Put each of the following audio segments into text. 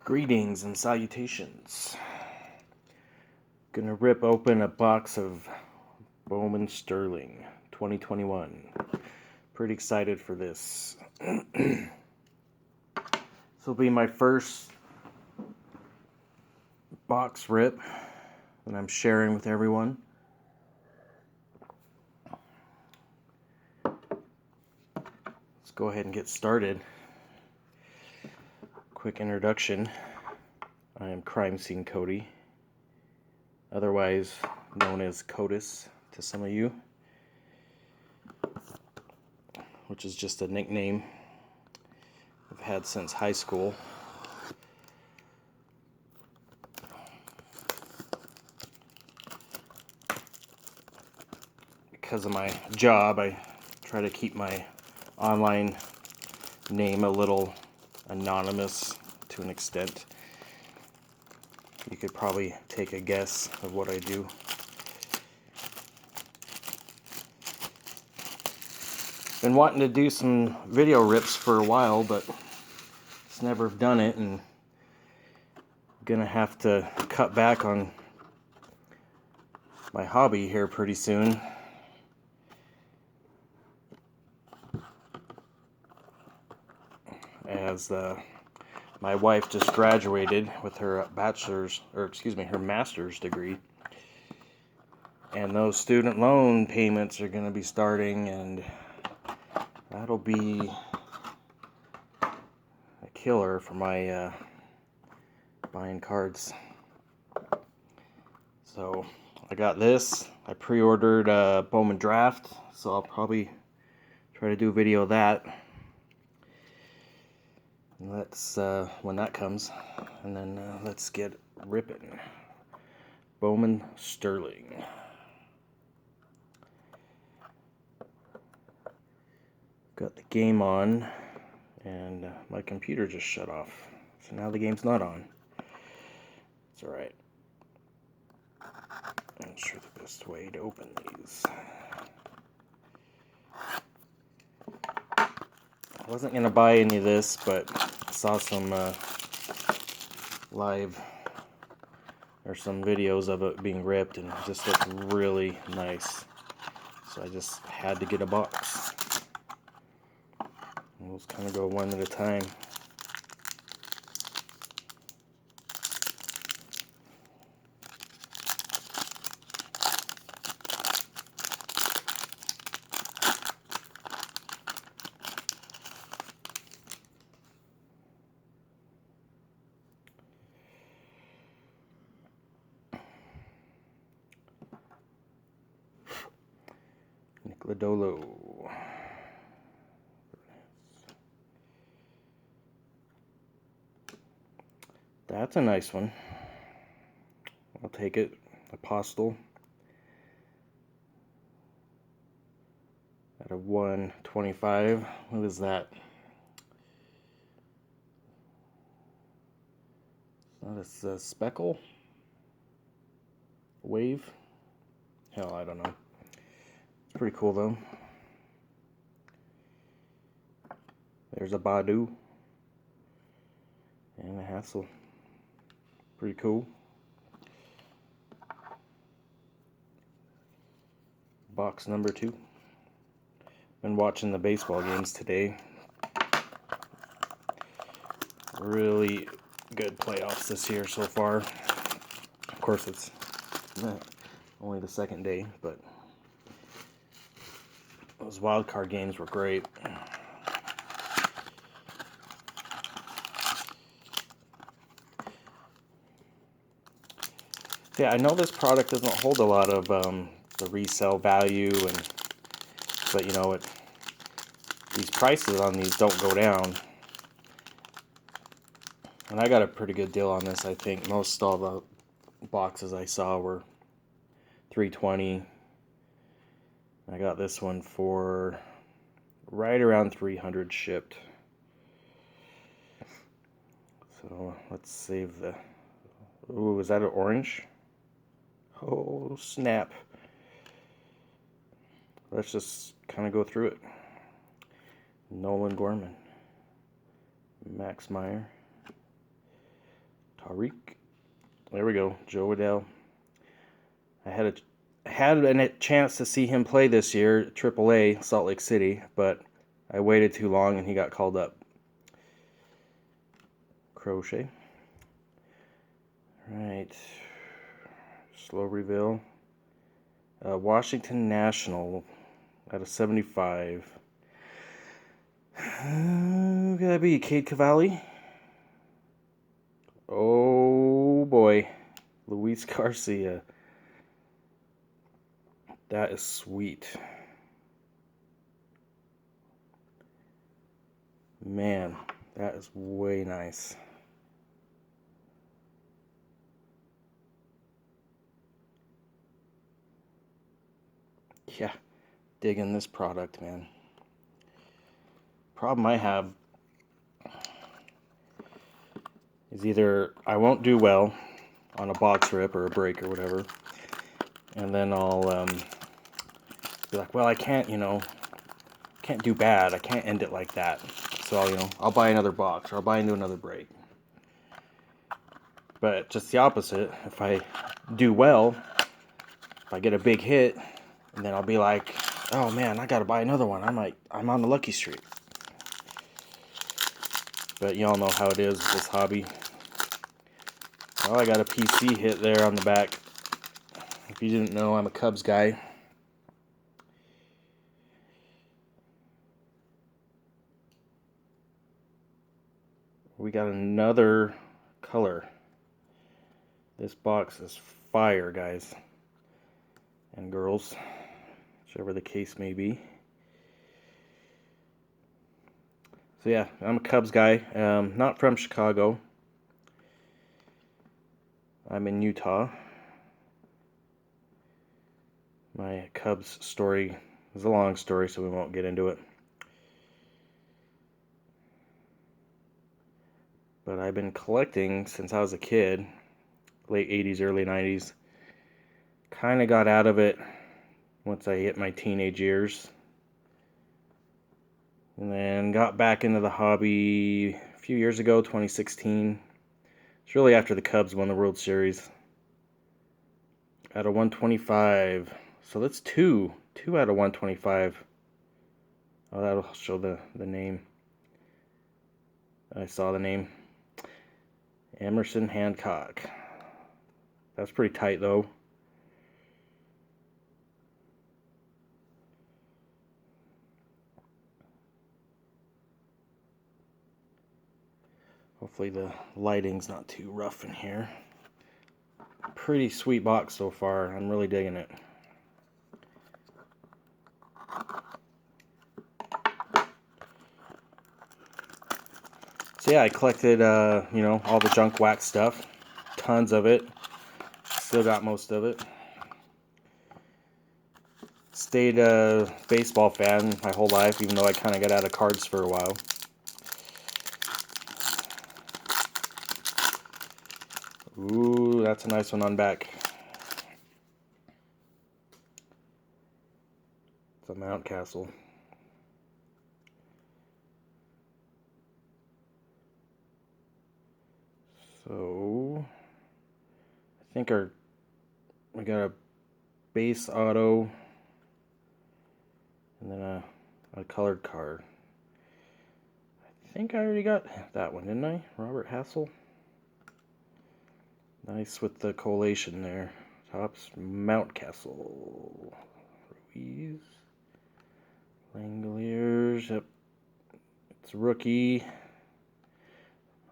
Greetings and salutations. Gonna rip open a box of Bowman Sterling 2021. Pretty excited for this. This will be my first box rip that I'm sharing with everyone. Let's go ahead and get started. Quick introduction. I am Crime Scene Cody, otherwise known as CODIS to some of you, which is just a nickname I've had since high school. Because of my job, I try to keep my online name a little anonymous to an extent. You could probably take a guess of what I do. Been wanting to do some video rips for a while, but just never done it, and gonna have to cut back on my hobby here pretty soon. As my wife just graduated with her her master's degree, and those student loan payments are going to be starting, and that'll be a killer for my buying cards. So I got this. I pre-ordered Bowman Draft, so I'll probably try to do a video of that. Let's when that comes, and then let's get ripping. Bowman Sterling. Got the game on, and my computer just shut off, so now the game's not on. It's alright. I'm not sure the best way to open these. I wasn't going to buy any of this, but I saw some live or some videos of it being ripped, and it just looked really nice. So I just had to get a box. And we'll just kind of go one at a time. Nickeladolo. That's a nice one. I'll take it. Apostle. At a 125. What is that? It's a speckle? Wave? Hell, I don't know. It's pretty cool though. There's a Badu. And a Hassel. Pretty cool. Box number 2. Been watching the baseball games today. Really good playoffs this year so far. Of course, it's only the second day, but those wild card games were great. Yeah, I know this product doesn't hold a lot of the resale value, but you know, these prices on these don't go down. And I got a pretty good deal on this. I think most all the boxes I saw were $320. I got this one for right around $300 shipped. So let's save the. Ooh, is that an orange? Oh, snap. Let's just kind of go through it. Nolan Gorman. Max Meyer. Tariq. There we go. Joe Adele. I had a chance to see him play this year at AAA Salt Lake City, but I waited too long and he got called up. Crochet. Right. Slow reveal. Washington National out of 75. Who could that be? Cade Cavalli? Oh boy. Luis Garcia. That is sweet. Man, that is way nice. Yeah, digging this product, man. Problem I have is either I won't do well on a box rip or a break or whatever, and then I'll be like, well, I can't, can't do bad. I can't end it like that. So I'll buy another box or I'll buy into another break. But just the opposite. If I do well, if I get a big hit, and then I'll be like, oh man, I gotta buy another one. I'm on the lucky streak. But y'all know how it is with this hobby. Well, I got a PC hit there on the back. If you didn't know, I'm a Cubs guy. We got another color. This box is fire, guys and girls, whichever the case may be. So yeah, I'm a Cubs guy. Not from Chicago. I'm in Utah. My Cubs story is a long story, so we won't get into it. But I've been collecting since I was a kid, late 80s, early 90s. Kind of got out of it once I hit my teenage years. And then got back into the hobby a few years ago, 2016. It's really after the Cubs won the World Series. Out of 125. So that's two out of 125. Oh, that'll show the name. I saw the name. Emerson Hancock. That's pretty tight, though. Hopefully the lighting's not too rough in here. Pretty sweet box so far. I'm really digging it. So yeah, I collected, all the junk wax stuff. Tons of it. Still got most of it. Stayed a baseball fan my whole life, even though I kind of got out of cards for a while. Ooh, that's a nice one on back. It's a Mount Castle. So, I think we got a base auto and then a colored card. I think I already got that one, didn't I? Robert Hassel. Nice with the collation there. Tops, Mount Castle. Ruiz. Langoliers. Yep. It's a rookie.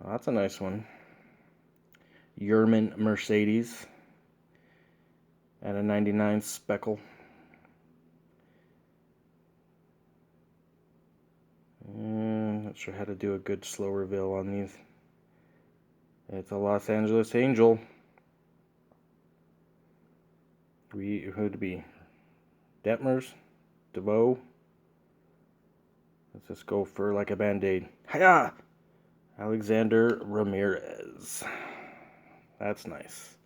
Oh, that's a nice one. Yerman Mercedes. And a 99 Speckle. Not sure how to do a good slow reveal on these. It's a Los Angeles Angel. Who'd be? Detmers? DeVoe? Let's just go for like a band-aid. Hiya! Alexander Ramirez. That's nice.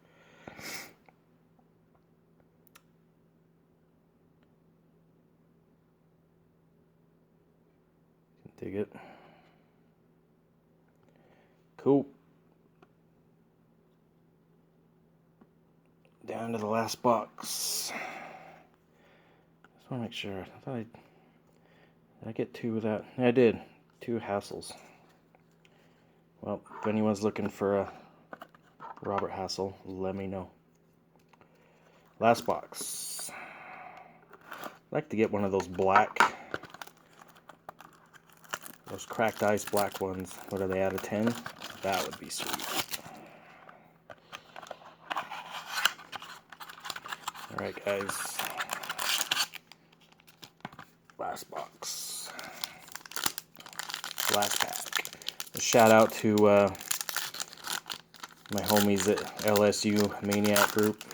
Dig it. Cool. last box. Just want to make sure. Did I get 2 of that? Yeah, I did. 2 Hassels. Well, if anyone's looking for a Robert Hassel, let me know. Last box. I'd like to get one of those cracked ice black ones. What are they, out of 10? That would be sweet. Alright guys. Last box. Last pack. A shout out to my homies at LSU Maniac Group.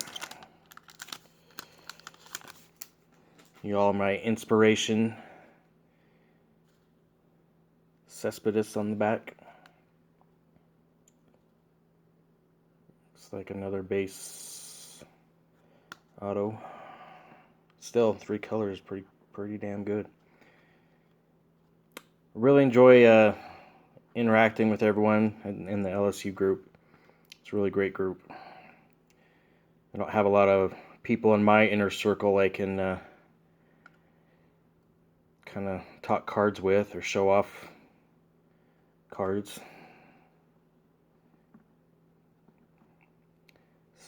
You all are my inspiration. Cespedes on the back. Looks like another base auto. Still, 3 colors, pretty damn good. Really enjoy interacting with everyone in the LSU group. It's a really great group. I don't have a lot of people in my inner circle I can kind of talk cards with or show off cards.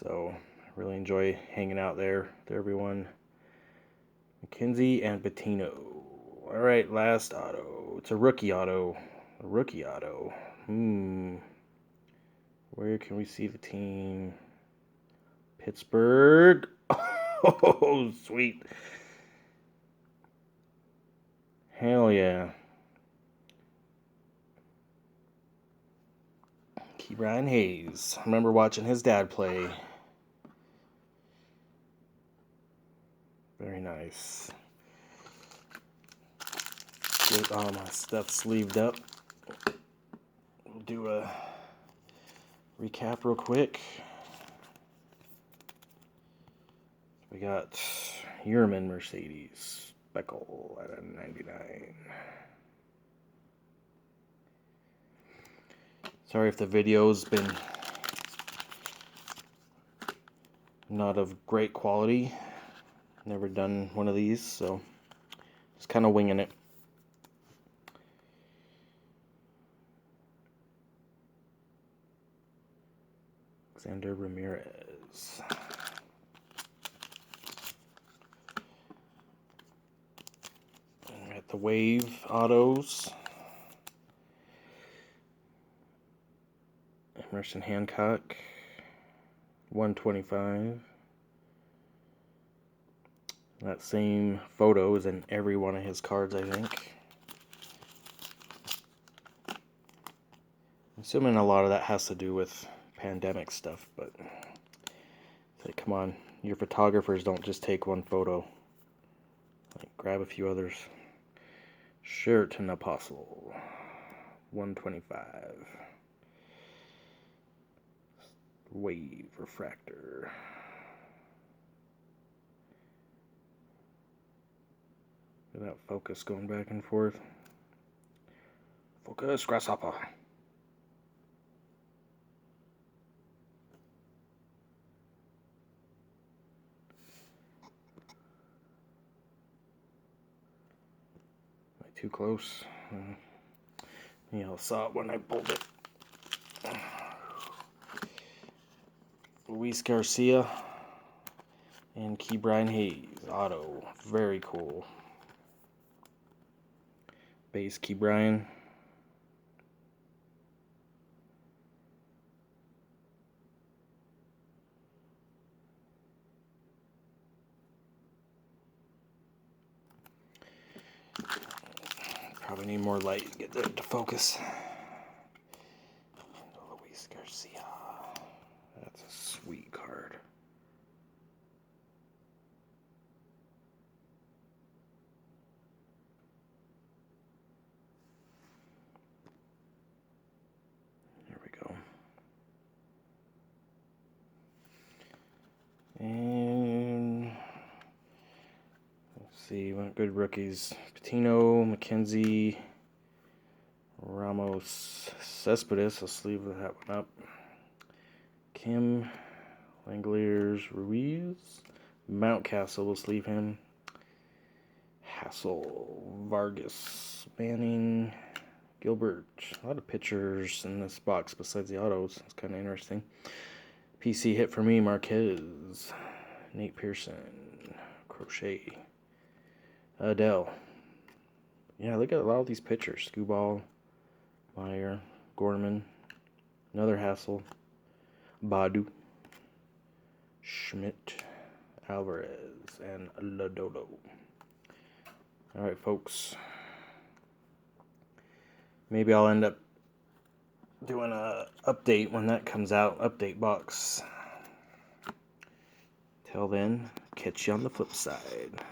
So I really enjoy hanging out there with everyone. McKenzie and Bettino. Alright, last auto. It's a rookie auto. A rookie auto. Where can we see the team? Pittsburgh. Oh, sweet. Hell yeah. Brian Hayes. I remember watching his dad play. Very nice. Get all my stuff sleeved up. We'll do a recap real quick. We got Yerman Mercedes Beckel at a 99. Sorry if the video's been not of great quality. Never done one of these, so just kind of winging it. Alexander Ramirez. At the Wave autos. Emerson Hancock. 125. That same photo is in every one of his cards, I think. I'm assuming a lot of that has to do with pandemic stuff, but it's like, come on, your photographers don't just take one photo. Like, grab a few others. Sheraton Apostle. 125. Wave Refractor. Look at that focus going back and forth. Focus, Grasshopper. Am I too close? Yeah, I saw it when I pulled it. Luis Garcia and Brian Hayes auto. Very cool. Base Brian. Probably need more light to get that to focus. Luis Garcia. That's a sweet card. There we go. And let's see, what good rookies. Patino, McKenzie, Ramos, Cespedes. Let's leave that one up. Kim, Langoliers, Ruiz. Mountcastle, we'll sleeve him. Hassel, Vargas, Manning, Gilbert. A lot of pitchers in this box besides the autos. It's kind of interesting. PC hit for me, Marquez, Nate Pearson, Crochet, Adele. Yeah, look at a lot of these pitchers. Skubal, Meyer, Gorman, another Hassel, Badu, Schmidt, Alvarez, and Lodolo. Alright, folks. Maybe I'll end up doing a update when that comes out. Update box. Till then, catch you on the flip side.